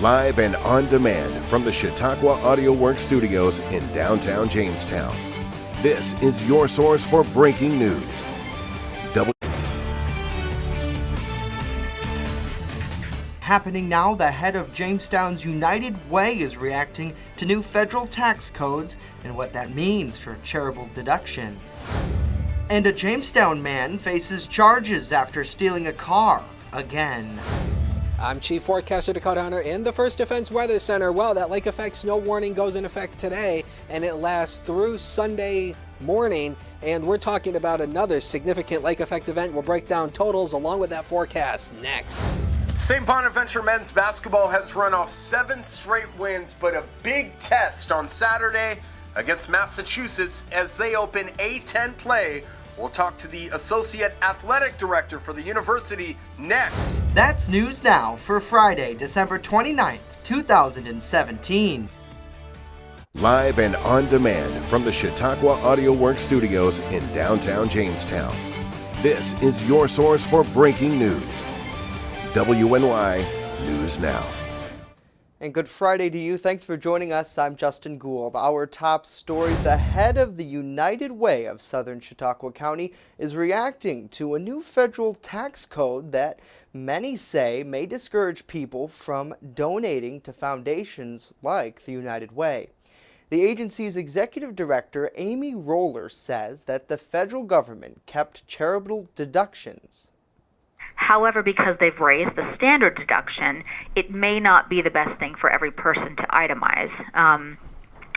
Live and on demand from the Chautauqua Audio Works studios in downtown Jamestown. This is your source for breaking news. Happening now, the head of Jamestown's United Way is reacting to new federal tax codes and what that means for charitable deductions. And a Jamestown man faces charges after stealing a car again. I'm Chief Forecaster Dakota Hunter in the First Defense Weather Center. Well, that lake effect snow warning goes in effect today, and it lasts through Sunday morning, and we're talking about another significant lake effect event. We'll break down totals along with that forecast next. St. Bonaventure men's basketball has run off 7 straight wins, but a big test on Saturday against Massachusetts as they open A10 play. We'll talk to the Associate Athletic Director for the university next. That's news now for Friday, December 29th, 2017. Live and on demand from the Chautauqua Audio Works studios in downtown Jamestown. This is your source for breaking news. WNY News Now. And good Friday to you. Thanks for joining us. I'm Justin Gould. Our top story, the head of the United Way of Southern Chautauqua County is reacting to a new federal tax code that many say may discourage people from donating to foundations like the United Way. The agency's executive director, Amy Roller, says that the federal government kept charitable deductions. However, because they've raised the standard deduction, it may not be the best thing for every person to itemize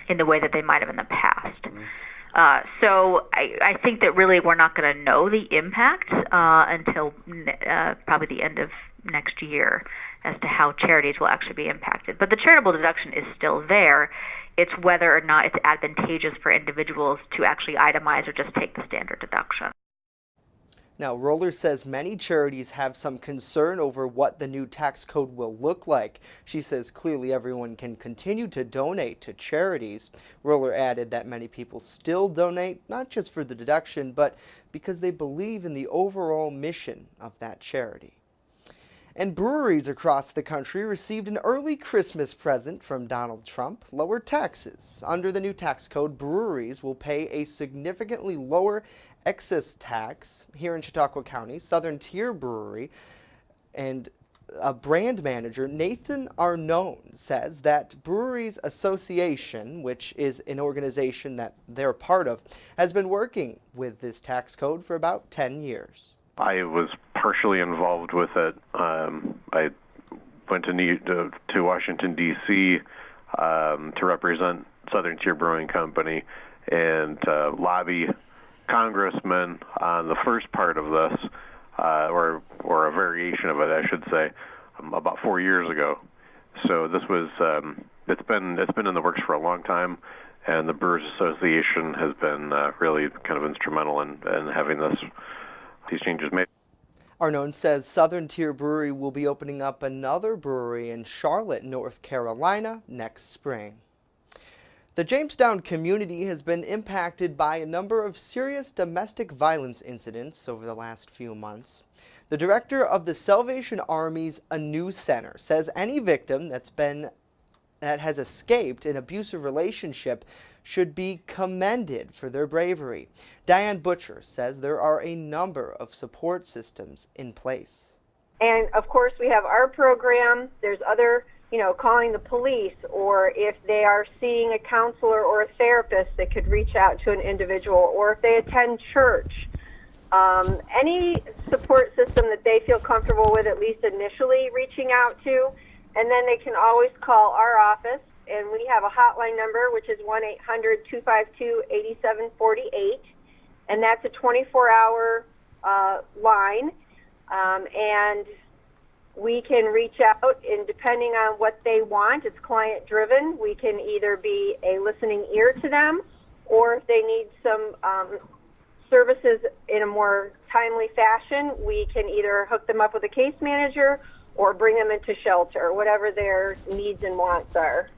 in the way that they might have in the past. So I think that really we're not going to know the impact until probably the end of next year as to how charities will actually be impacted. But the charitable deduction is still there. It's whether or not it's advantageous for individuals to actually itemize or just take the standard deduction. Now, Roller says many charities have some concern over what the new tax code will look like. She says clearly everyone can continue to donate to charities. Roller added that many people still donate, not just for the deduction, but because they believe in the overall mission of that charity. And breweries across the country received an early Christmas present from Donald Trump: lower taxes. Under the new tax code, breweries will pay a significantly lower excess tax. Here in Chautauqua County, Southern Tier Brewery and a brand manager, Nathan Arnone, says that Breweries Association, which is an organization that they're part of, has been working with this tax code for about 10 years. I was partially involved with it. I went to Washington, D.C. To represent Southern Tier Brewing Company and lobby congressmen on the first part of this, or a variation of it, I should say, about 4 years ago. So this was it's been in the works for a long time, and the Brewers Association has been really kind of instrumental in having these changes made. Arnone says Southern Tier Brewery will be opening up another brewery in Charlotte, North Carolina next spring. The Jamestown community has been impacted by a number of serious domestic violence incidents over the last few months. The director of the Salvation Army's A New Center says any victim that has escaped an abusive relationship should be commended for their bravery. Diane Butcher says there are a number of support systems in place. And of course we have our program. There's other, calling the police, or if they are seeing a counselor or a therapist that could reach out to an individual, or if they attend church. Any support system that they feel comfortable with, at least initially reaching out to, and then they can always call our office, and we have a hotline number, which is 1-800-252-8748, and that's a 24-hour line, and we can reach out, and depending on what they want, it's client-driven. We can either be a listening ear to them, or if they need some services in a more timely fashion, we can either hook them up with a case manager or bring them into shelter, whatever their needs and wants are.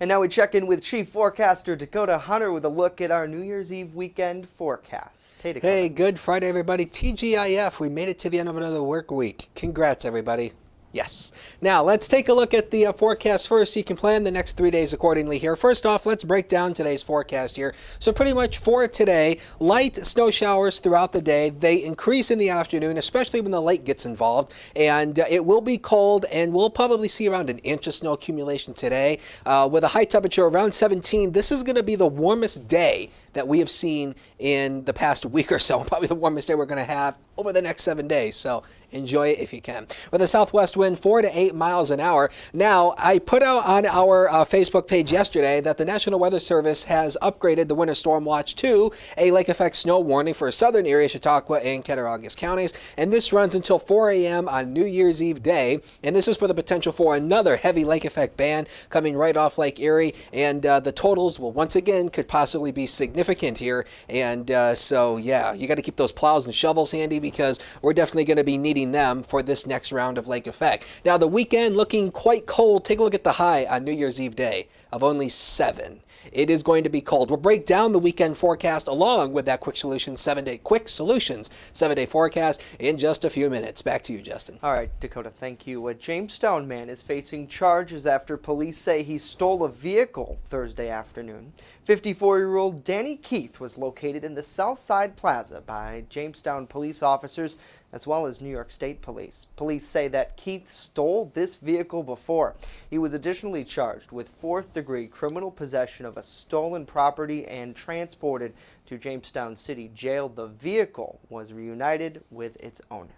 And now we check in with Chief Forecaster Dakota Hunter with a look at our New Year's Eve weekend forecast. Hey, Dakota. Hey, good Friday, everybody. TGIF, we made it to the end of another work week. Congrats, everybody. Yes. Now, let's take a look at the forecast first so you can plan the next 3 days accordingly here. First off, let's break down today's forecast here. So pretty much for today, light snow showers throughout the day. They increase in the afternoon, especially when the lake gets involved. And it will be cold, and we'll probably see around an inch of snow accumulation today. With a high temperature around 17, this is going to be the warmest day that we have seen in the past week or so. Probably the warmest day we're going to have over the next 7 days. So enjoy it if you can. With a southwest wind 4 to 8 miles an hour. Now, I put out on our Facebook page yesterday that the National Weather Service has upgraded the winter storm watch to a lake effect snow warning for southern area, Chautauqua and Cattaraugus counties. And this runs until 4 a.m. on New Year's Eve day. And this is for the potential for another heavy lake effect band coming right off Lake Erie. And the totals will once again could possibly be significant here. And so, yeah, you got to keep those plows and shovels handy because we're definitely going to be needing them for this next round of lake effect. Now, the weekend looking quite cold. Take a look at the high on New Year's Eve day of only 7. It is going to be cold. We'll break down the weekend forecast along with that Quick Solutions 7-day forecast in just a few minutes. Back to you, Justin. All right, Dakota, thank you. A Jamestown man is facing charges after police say he stole a vehicle Thursday afternoon. 54-year-old Danny Keith was located in the Southside Plaza by Jamestown police officers as well as New York State Police. Police say that Keith stole this vehicle before. He was additionally charged with 4th-degree criminal possession of a stolen property and transported to Jamestown City Jail. The vehicle was reunited with its owner.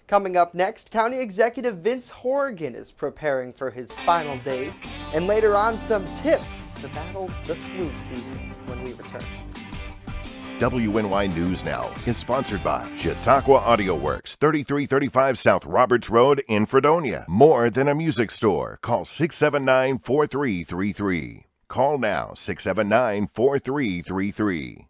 Coming up next, County Executive Vince Horrigan is preparing for his final days, and later on some tips to battle the flu season when we return. WNY News Now is sponsored by Chautauqua Audio Works, 3335 South Roberts Road in Fredonia. More than a music store. Call 679-4333. Call now, 679-4333.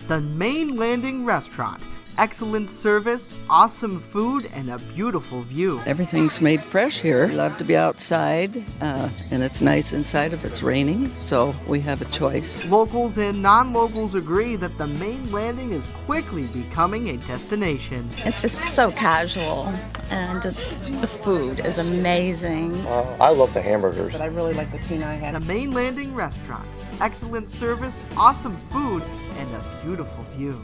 The Main Landing Restaurant. Excellent service, awesome food, and a beautiful view. Everything's made fresh here. We love to be outside, and it's nice inside if it's raining, so we have a choice. Locals and non-locals agree that the Main Landing is quickly becoming a destination. It's just so casual, and just the food is amazing. I love the hamburgers. But I really like the tuna I had. The Main Landing Restaurant. Excellent service, awesome food, and a beautiful view.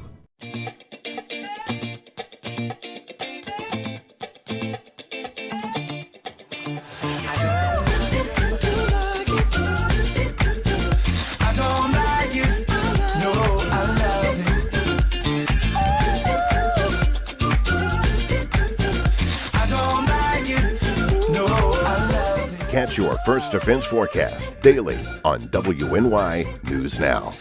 Catch your first defense forecast daily on WNY News Now.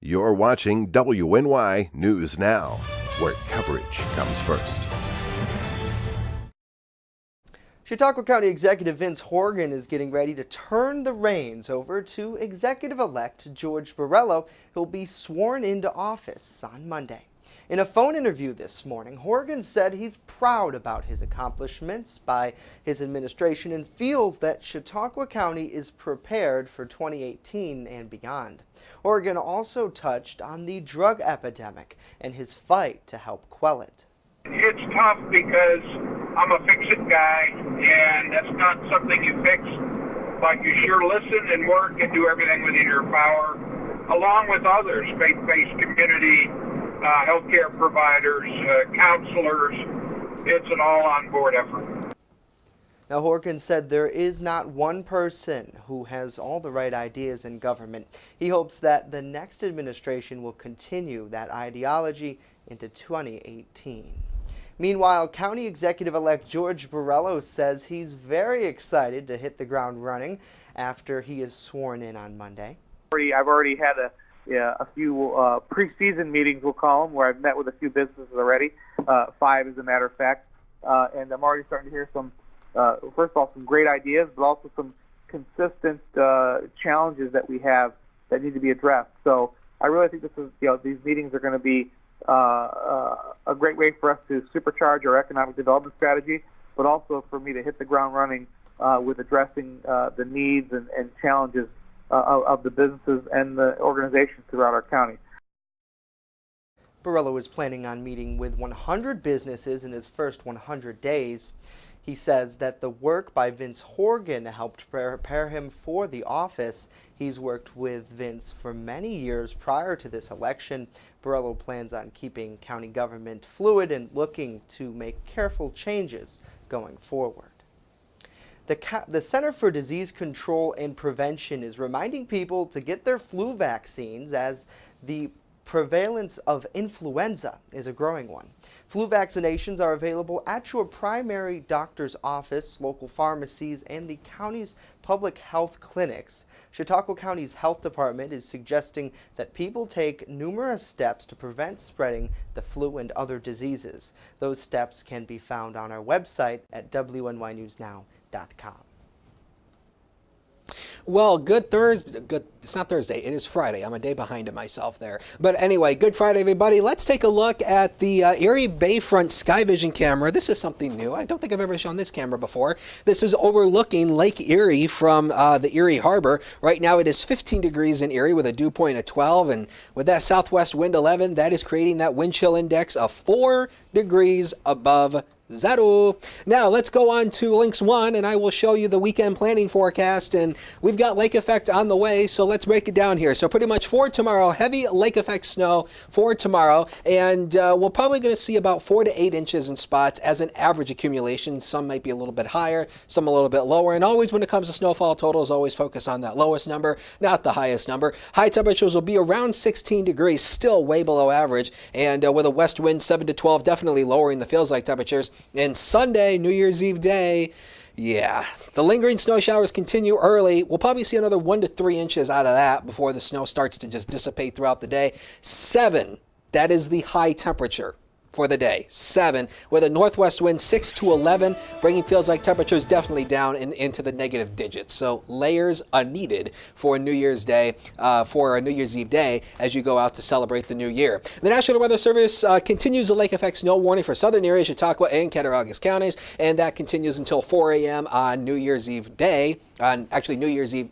You're watching WNY News Now, where coverage comes first. Chautauqua County Executive Vince Horrigan is getting ready to turn the reins over to Executive-elect George Borrello, who'll be sworn into office on Monday. In a phone interview this morning, Horrigan said he's proud about his accomplishments by his administration and feels that Chautauqua County is prepared for 2018 and beyond. Horrigan also touched on the drug epidemic and his fight to help quell it. It's tough because I'm a fix-it guy, and that's not something you fix, but you sure listen and work and do everything within your power, along with others, faith-based community, healthcare providers, counselors. It's an all-on-board effort. Now, Horrigan said there is not one person who has all the right ideas in government. He hopes that the next administration will continue that ideology into 2018. Meanwhile, County Executive-elect George Borrello says he's very excited to hit the ground running after he is sworn in on Monday. I've already had a few pre-season meetings, we'll call them, where I've met with a few businesses already, 5 as a matter of fact, and I'm already starting to hear some, first of all, some great ideas, but also some consistent challenges that we have that need to be addressed. So I really think these meetings are going to be a great way for us to supercharge our economic development strategy, but also for me to hit the ground running with addressing the needs and challenges of the businesses and the organizations throughout our county. Borrello is planning on meeting with 100 businesses in his first 100 days. He says that the work by Vince Horgan helped prepare him for the office. He's worked with Vince for many years prior to this election. Borrello plans on keeping county government fluid and looking to make careful changes going forward. The Center for Disease Control and Prevention is reminding people to get their flu vaccines as the prevalence of influenza is a growing one. Flu vaccinations are available at your primary doctor's office, local pharmacies, and the county's public health clinics. Chautauqua County's health department is suggesting that people take numerous steps to prevent spreading the flu and other diseases. Those steps can be found on our website at WNYNewsNow.com. Well, it's not Thursday, it is Friday. I'm a day behind it myself there. But anyway, good Friday, everybody. Let's take a look at the Erie Bayfront Sky Vision camera. This is something new. I don't think I've ever shown this camera before. This is overlooking Lake Erie from the Erie Harbor. Right now it is 15 degrees in Erie with a dew point of 12, and with that southwest wind 11, that is creating that wind chill index of 4 degrees above zero. Now let's go on to Links 1 and I will show you the weekend planning forecast, and we've got lake effect on the way, so let's break it down here. So pretty much for tomorrow, heavy lake effect snow for tomorrow, and we're probably going to see about 4 to 8 inches in spots as an average accumulation. Some might be a little bit higher, some a little bit lower, and always when it comes to snowfall totals, always focus on that lowest number, not the highest number. High temperatures will be around 16 degrees, still way below average, and with a west wind 7 to 12, definitely lowering the feels like temperatures. And Sunday, New Year's Eve day, yeah, the lingering snow showers continue early. We'll probably see another 1 to 3 inches out of that before the snow starts to just dissipate throughout the day. 7, that is the high temperature for the day. 7 with a northwest wind 6 to 11, bringing feels like temperatures definitely down into the negative digits. So layers are needed for New Year's Day, for a New Year's Eve day as you go out to celebrate the new year. The National Weather Service continues the lake effect snow warning for southern Erie, Chautauqua, and Cattaraugus counties, and that continues until 4 a.m. on New Year's Eve day. On actually New Year's Eve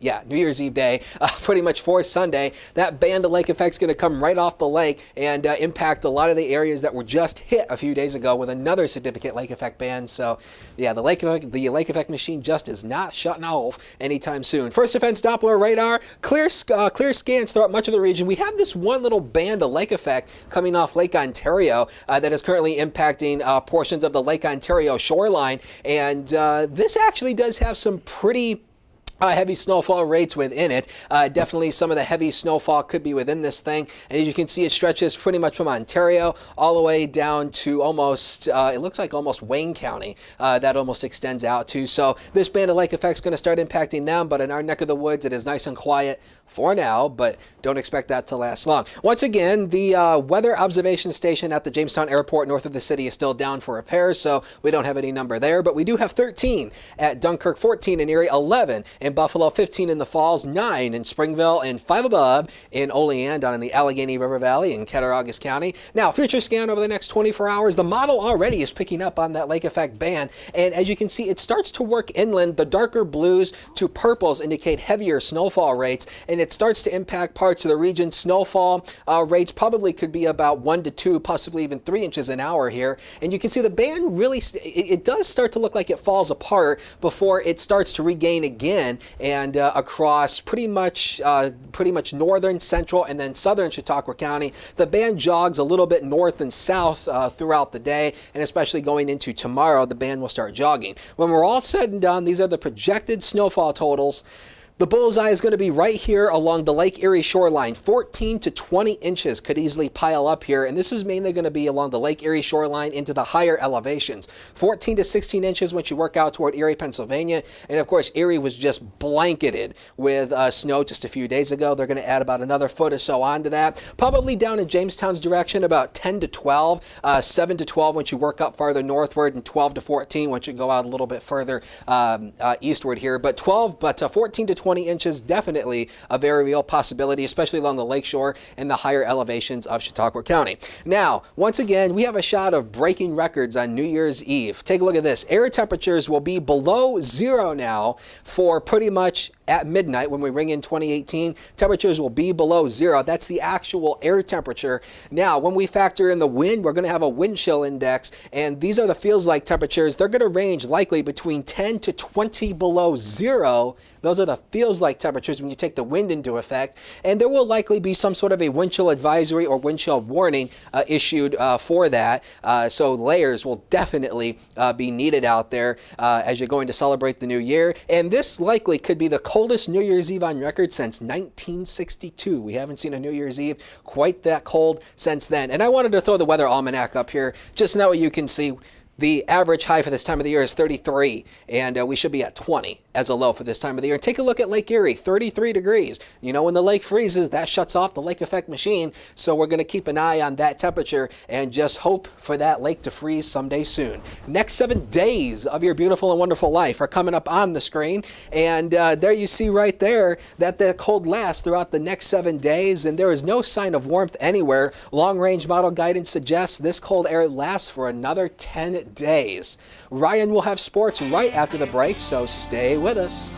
day, pretty much for Sunday. That band of lake effect is going to come right off the lake and impact a lot of the areas that were just hit a few days ago with another significant lake effect band. So yeah, the lake effect machine just is not shutting off anytime soon. First Defense Doppler radar, clear scans throughout much of the region. We have this one little band of lake effect coming off Lake Ontario that is currently impacting portions of the Lake Ontario shoreline, and this actually does have some pretty heavy snowfall rates within it. Definitely some of the heavy snowfall could be within this thing. And as you can see, it stretches pretty much from Ontario all the way down to almost, it looks like almost Wayne County, that almost extends out to. So this band of lake effect is going to start impacting them, but in our neck of the woods, it is nice and quiet for now, but don't expect that to last long. Once again, the weather observation station at the Jamestown Airport north of the city is still down for repairs, so we don't have any number there, but we do have 13 at Dunkirk, 14 in Erie, 11 in Buffalo, 15 in the Falls, 9 in Springville, and 5 above in Olean down in the Allegheny River Valley in Cattaraugus County. Now, future scan over the next 24 hours, the model already is picking up on that lake effect band, and as you can see, it starts to work inland. The darker blues to purples indicate heavier snowfall rates, and it starts to impact parts of the region. Snowfall rates probably could be about 1 to 2, possibly even 3 inches an hour here, and you can see the band really, it does start to look like it falls apart before it starts to regain again, and across pretty much northern, central, and then southern Chautauqua County. The band jogs a little bit north and south throughout the day, and especially going into tomorrow, the band will start jogging. When we're all said and done, these are the projected snowfall totals. The bullseye is going to be right here along the Lake Erie shoreline. 14 to 20 inches could easily pile up here, and this is mainly going to be along the Lake Erie shoreline into the higher elevations. 14 to 16 inches once you work out toward Erie, Pennsylvania, and of course Erie was just blanketed with snow just a few days ago. They're going to add about another foot or so onto that. Probably down in Jamestown's direction about 10 to 12, 7 to 12 once you work up farther northward, and 12 to 14 once you go out a little bit further eastward here. But 14 to 20 inches, definitely a very real possibility, especially along the lakeshore and the higher elevations of Chautauqua County. Now, once again, we have a shot of breaking records on New Year's Eve. Take a look at this. Air temperatures will be below zero now for pretty much at midnight, when we ring in 2018, temperatures will be below zero. That's the actual air temperature. Now, when we factor in the wind, we're going to have a wind chill index, and these are the feels like temperatures. They're going to range likely between 10 to 20 below zero. Those are the feels like temperatures when you take the wind into effect. And there will likely be some sort of a wind chill advisory or wind chill warning issued for that. So layers will definitely be needed out there as you're going to celebrate the new year. And this likely could be the coldest New Year's Eve on record since 1962. We haven't seen a New Year's Eve quite that cold since then. And I wanted to throw the weather almanac up here just now you can see. The average high for this time of the year is 33, and we should be at 20 as a low for this time of the year. And take a look at Lake Erie, 33 degrees. You know, when the lake freezes, that shuts off the lake effect machine. So we're going to keep an eye on that temperature and just hope for that lake to freeze someday soon. Next 7 days of your beautiful and wonderful life are coming up on the screen. And there you see right there that the cold lasts throughout the next 7 days. And there is no sign of warmth anywhere. Long-range model guidance suggests this cold air lasts for another 10 days. Ryan will have sports right after the break, so stay with us.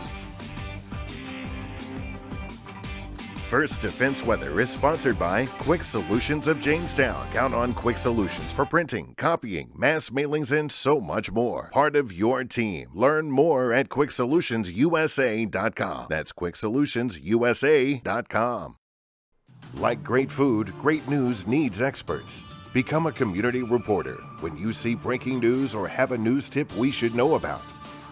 First Defense Weather is sponsored by Quick Solutions of Jamestown. Count on Quick Solutions for printing, copying, mass mailings, and so much more. Part of your team. Learn more at QuickSolutionsUSA.com. That's QuickSolutionsUSA.com. Like great food, great news needs experts. Become a community reporter when you see breaking news or have a news tip we should know about.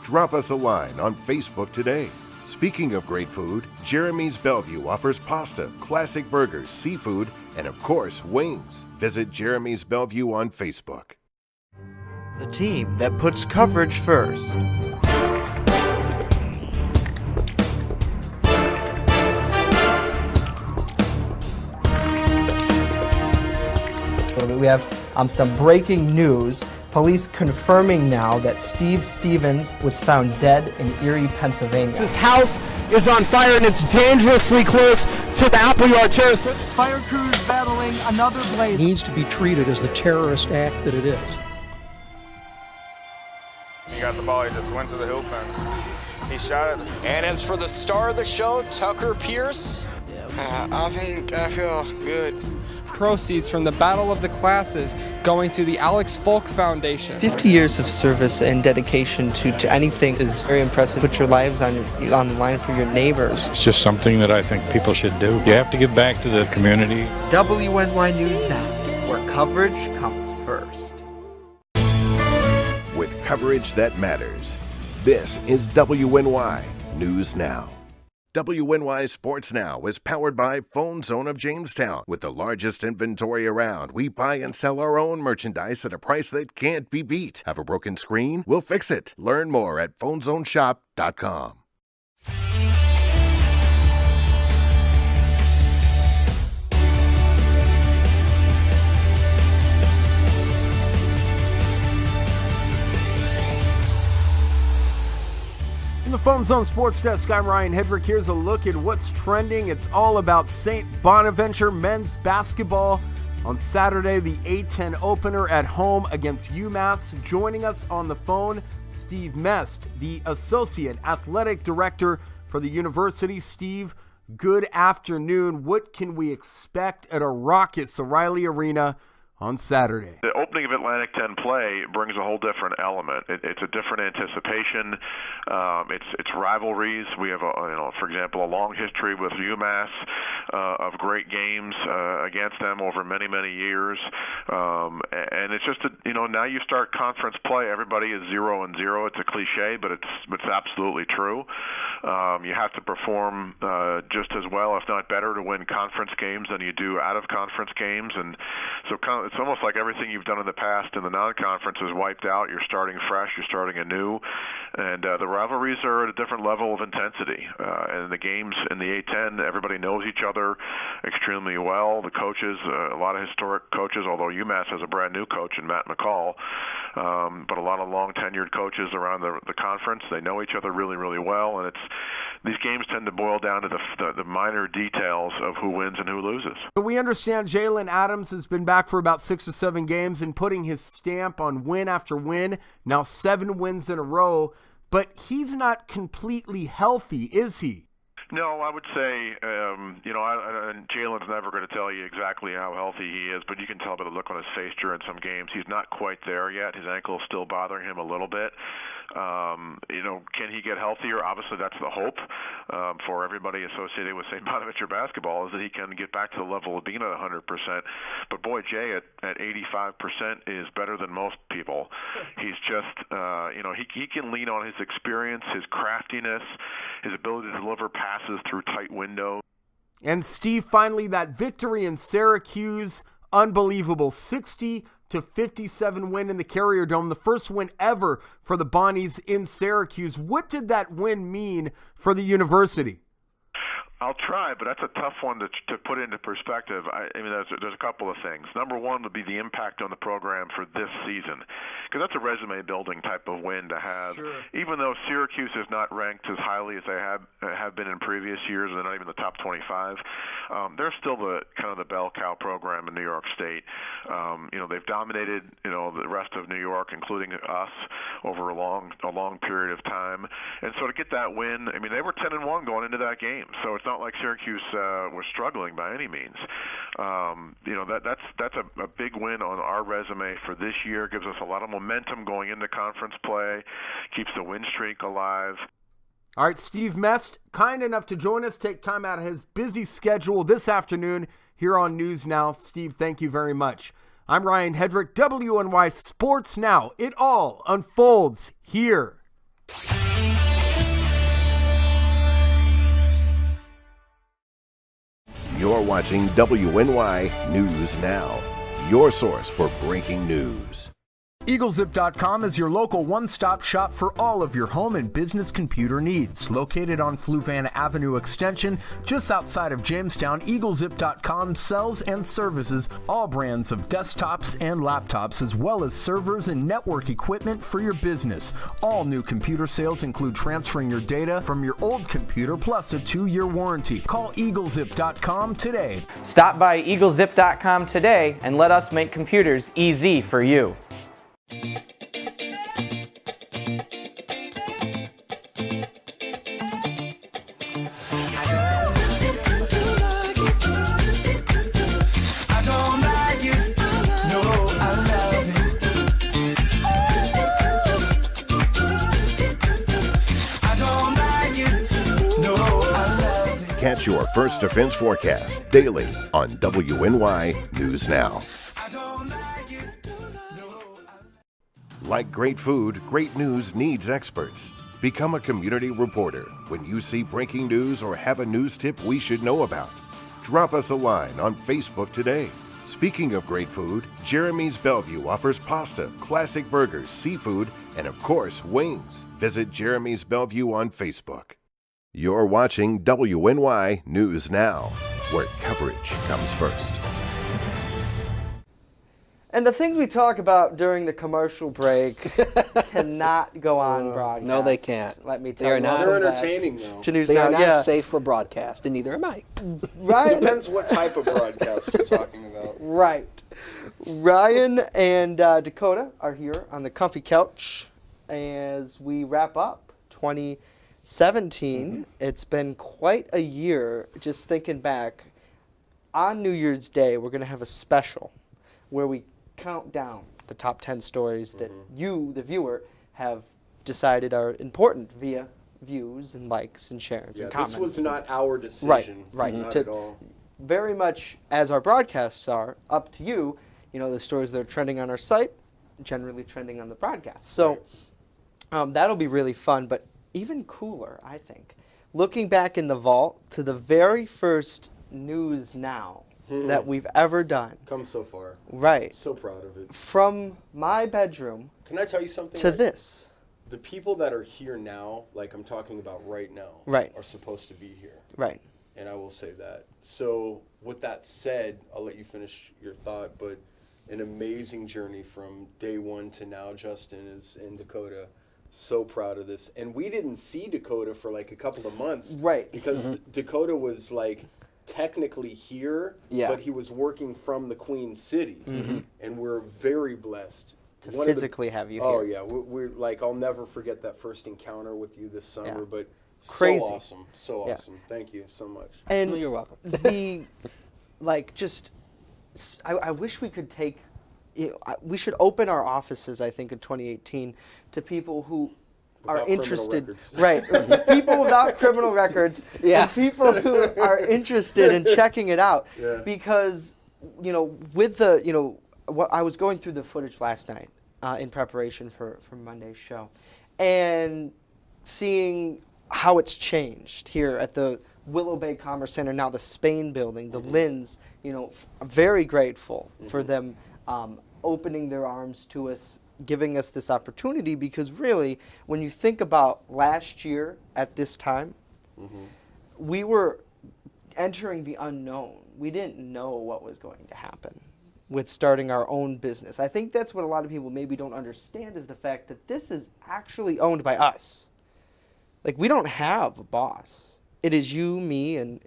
Drop us a line on Facebook today. Speaking of great food, Jeremy's Bellevue offers pasta, classic burgers, seafood, and of course, wings. Visit Jeremy's Bellevue on Facebook. The team that puts coverage first. We have some breaking news. Police confirming now that Steve Stevens was found dead in Erie, Pennsylvania. His house is on fire and it's dangerously close to the Appleyard terrace. Fire crews battling another blaze. It needs to be treated as the terrorist act that it is. He got the ball, he just went to the hoop and he shot it. And as for the star of the show, Tucker Pierce, I feel good. Proceeds from the Battle of the Classes going to the Alex Folk Foundation. 50 years of service and dedication to anything is very impressive. Put your lives on the line for your neighbors. It's just something that I think people should do. You have to give back to the community. WNY News Now, where coverage comes first. With coverage that matters, this is WNY News Now. WNY Sports Now is powered by Phone Zone of Jamestown. With the largest inventory around, we buy and sell our own merchandise at a price that can't be beat. Have a broken screen? We'll fix it. Learn more at phonezoneshop.com. In the Phone Zone Sports Desk, I'm Ryan Hedrick. Here's a look at what's trending. It's all about St. Bonaventure men's basketball on Saturday, the A-10 opener at home against UMass. Joining us on the phone, Steve Mest, the Associate Athletic Director for the university. Steve, good afternoon. What can we expect at a raucous O'Reilly Arena on Saturday? The opening of Atlantic 10 play brings a whole different element. It's a different anticipation. It's rivalries. We have, for example, a long history with UMass of great games against them over many, many years. And it's just, now you start conference play. Everybody is 0-0. It's a cliche, but it's absolutely true. You have to perform just as well, if not better, to win conference games than you do out-of-conference games. And so it's almost like everything you've done in the past in the non-conference is wiped out. You're starting fresh. You're starting anew. And the rivalries are at a different level of intensity. And the games in the A-10, everybody knows each other extremely well. The coaches, a lot of historic coaches, although UMass has a brand-new coach in Matt McCall, but a lot of long-tenured coaches around the conference. They know each other really, really well. And these games tend to boil down to the minor details of who wins and who loses. We understand Jalen Adams has been back for about 6 or 7 games and putting his stamp on win after win, now 7 wins in a row. but he's not completely healthy, is he? No, I would say, and Jalen's never going to tell you exactly how healthy he is, but you can tell by the look on his face during some games. He's not quite there yet. His ankle is still bothering him a little bit. Can he get healthier? Obviously, that's the hope for everybody associated with St. Bonaventure basketball, is that he can get back to the level of being at 100%. But boy, Jay at 85% is better than most people. He's just, he can lean on his experience, his craftiness, his ability to deliver passes through tight windows. And Steve, finally, that victory in Syracuse, unbelievable 60-57 win in the Carrier Dome, the first win ever for the Bonnies in Syracuse. What did that win mean for the university? I'll try, but that's a tough one to put into perspective. I mean, there's a couple of things. Number one would be the impact on the program for this season, because that's a resume-building type of win to have. Sure. Even though Syracuse is not ranked as highly as they have been in previous years, and they're not even the top 25, they're still the kind of the bell cow program in New York State. They've dominated the rest of New York, including us, over a long period of time. And so to get that win, I mean, they were 10-1 going into that game, so it's not like Syracuse was struggling by any means. That's a big win on our resume for this year. Gives us a lot of momentum going into conference play. Keeps the win streak alive. All right, Steve Mest, kind enough to join us, take time out of his busy schedule this afternoon here on News Now. Steve, thank you very much. I'm Ryan Hedrick, WNY Sports Now. It all unfolds here. You're watching WNY News Now, your source for breaking news. EagleZip.com is your local one-stop shop for all of your home and business computer needs. Located on Fluvan Avenue Extension, just outside of Jamestown, EagleZip.com sells and services all brands of desktops and laptops, as well as servers and network equipment for your business. All new computer sales include transferring your data from your old computer, plus a 2-year warranty. Call EagleZip.com today. Stop by EagleZip.com today and let us make computers easy for you. Catch your First Defense forecast daily on WNY News Now. Like great food, great news needs experts. Become a community reporter when you see breaking news or have a news tip we should know about. Drop us a line on Facebook today. Speaking of great food, Jeremy's Bellevue offers pasta, classic burgers, seafood, and of course, wings. Visit Jeremy's Bellevue on Facebook. You're watching WNY News Now, where coverage comes first. And the things we talk about during the commercial break cannot go on broadcast. No, they can't. Let me tell you. They're entertaining, though. To News They Now, are not yeah. safe for broadcast, and neither am I. Ryan, Depends what type of broadcast you're talking about. Right. Ryan and Dakota are here on the comfy couch as we wrap up 2017. Mm-hmm. It's been quite a year. Just thinking back, on New Year's Day, we're going to have a special where we count down the top 10 stories that you, the viewer, have decided are important via views and likes and shares and comments. This was not our decision. Right. Not at all. Very much as our broadcasts are, up to you, the stories that are trending on our site, generally trending on the broadcast. So that'll be really fun, but even cooler, I think, looking back in the vault to the very first News Now that we've ever done. Come so far. Right. So proud of it. From my bedroom Can I tell you something? to this. The people that are here now, like I'm talking about right now, Right. are supposed to be here. Right. And I will say that. So with that said, I'll let you finish your thought, but an amazing journey from day one to now, Justin, is in Dakota. So proud of this. And we didn't see Dakota for like a couple of months. Right. Because Dakota was like technically here, but he was working from the Queen City. And we're very blessed physically have you here. Oh yeah, we're like, I'll never forget that first encounter with you this summer. But crazy, so awesome, so awesome. Thank you so much. And you're welcome. I wish we could take. We should open our offices, I think, in 2018 to people who are interested, right? People without criminal records, and people who are interested in checking it out. Yeah. Because, with the, what I was going through the footage last night in preparation for Monday's show, and seeing how it's changed here at the Willow Bay Commerce Center, now the Spain building, the Linns, very grateful for them opening their arms to us, giving us this opportunity, because really, when you think about last year at this time, we were entering the unknown. We didn't know what was going to happen with starting our own business. I think that's what a lot of people maybe don't understand, is the fact that this is actually owned by us. Like, we don't have a boss. It is you, me, and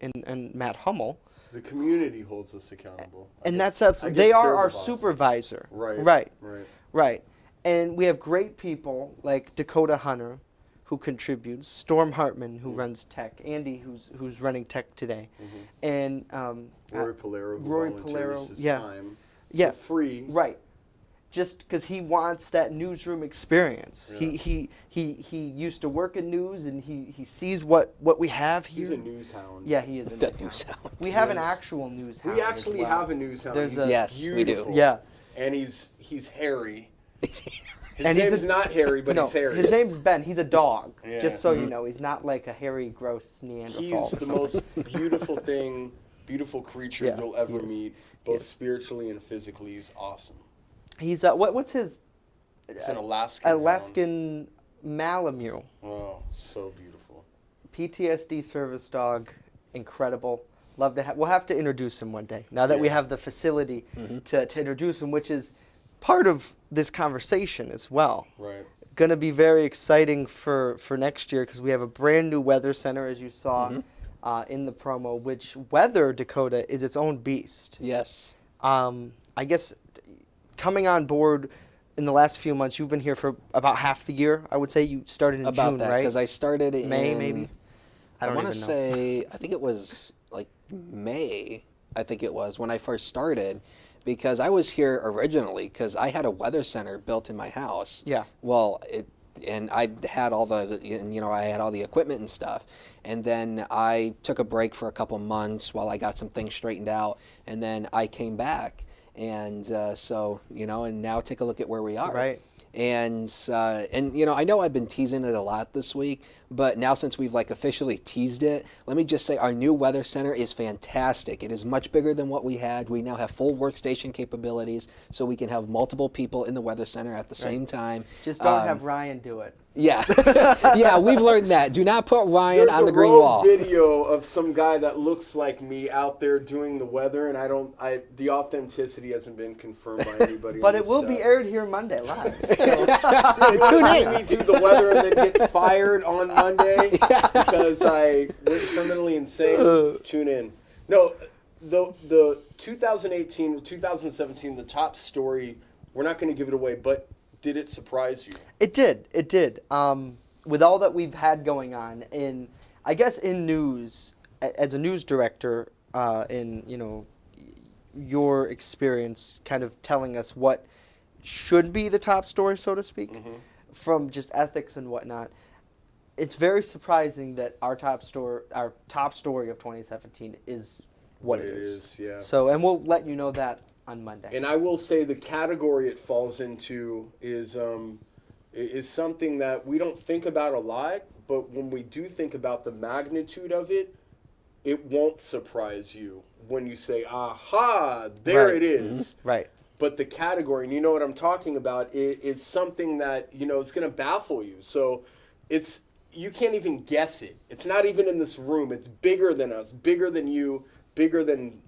Matt Hummel. The community holds us accountable. And that's absolutely, they are our supervisor. Right. And we have great people like Dakota Hunter, who contributes, Storm Hartman, who runs tech, Andy, who's running tech today, and Rory Polero, who volunteers his time for free. Right. Just because he wants that newsroom experience. Yeah. He used to work in news, and he sees what we have here. He's a news hound. Yeah, he is a news hound. We have an actual news hound. We actually have a news hound. Yes, we do. Yeah. And he's hairy. His and name's not Harry, but he's hairy. His name's Ben. He's a dog. Yeah. Just so you know, he's not like a hairy, gross Neanderthal. He's the most beautiful creature you'll ever meet, both spiritually and physically. He's awesome. He's what's his? It's an Alaskan. Alaskan Malamute. Oh, so beautiful. PTSD service dog, incredible. Love to have. We'll have to introduce him one day. Now that we have the facility to introduce him, which is part of this conversation as well. Right. Going to be very exciting for next year, because we have a brand new weather center, as you saw in the promo, which weather, Dakota, is its own beast. Yes. I guess coming on board in the last few months, you've been here for about half the year, I would say. You started in June, right? Because I started in May, maybe? I want to say, I think it was like May, I think it was, when I first started. Because I was here originally because I had a weather center built in my house. Yeah. Well, and I had all the equipment and stuff. And then I took a break for a couple months while I got some things straightened out. And then I came back. And and now take a look at where we are. Right. And I know I've been teasing it a lot this week, but now since we've officially teased it, let me just say our new weather center is fantastic. It is much bigger than what we had. We now have full workstation capabilities, so we can have multiple people in the weather center at the same time. Just don't have Ryan do it. Yeah. Yeah, we've learned that. Do not put Ryan on the green wall. There's a video of some guy that looks like me out there doing the weather, and the authenticity hasn't been confirmed by anybody. But it will be aired here Monday live. Tune in. Me do the weather and then get fired on Monday because I went criminally insane. Tune in. No, the 2018, 2017, the top story. We're not going to give it away, but did it surprise you? It did. It did. With all that we've had going on in news, as a news director, in your experience, kind of telling us what should be the top story, so to speak, from just ethics and whatnot. It's very surprising that our top story of 2017 is what it is. Yeah. So, and we'll let you know that on Monday. And I will say the category it falls into is something that we don't think about a lot, but when we do think about the magnitude of it, it won't surprise you when you say, aha, there it is. Right. But the category, and you know what I'm talking about, is something that, is going to baffle you. So you can't even guess it. It's not even in this room. It's bigger than us, bigger than you, bigger than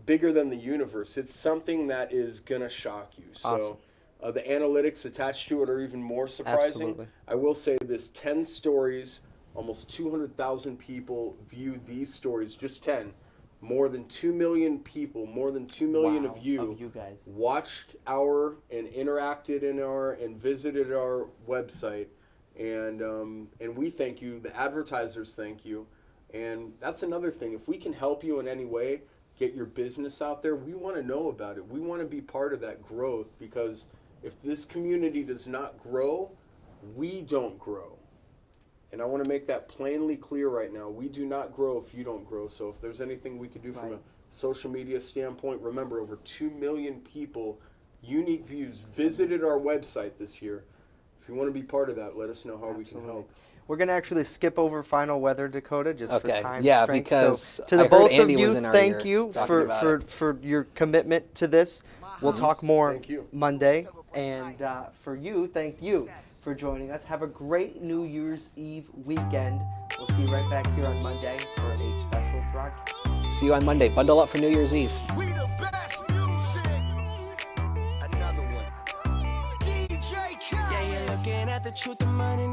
the universe. It's something that is going to shock you. So the analytics attached to it are even more surprising. Absolutely. I will say this, 10 stories, almost 200,000 people viewed these stories, just 10, more than 2 million people, more than 2 million Wow, of you guys watched and interacted and visited our website, and we thank you. The advertisers thank you, and that's another thing. If we can help you in any way, get your business out there, we want to know about it. We want to be part of that growth, because if this community does not grow, we don't grow. And I want to make that plainly clear right now. We do not grow if you don't grow. So if there's anything we could do from a social media standpoint, remember, over 2 million people, unique views, visited our website this year. If you want to be part of that, let us know how we can help. We're going to actually skip over final weather, Dakota, just for time yeah, strength. because so to the I heard both Andy of you, was in our thank ear you talking about for your commitment to this. We'll talk more Monday. And for you, thank you for joining us. Have a great New Year's Eve weekend. We'll see you right back here on Monday for a special broadcast. See you on Monday. Bundle up for New Year's Eve. We the best music. Another one. DJ Khaled. Yeah, you're looking at the truth, the money.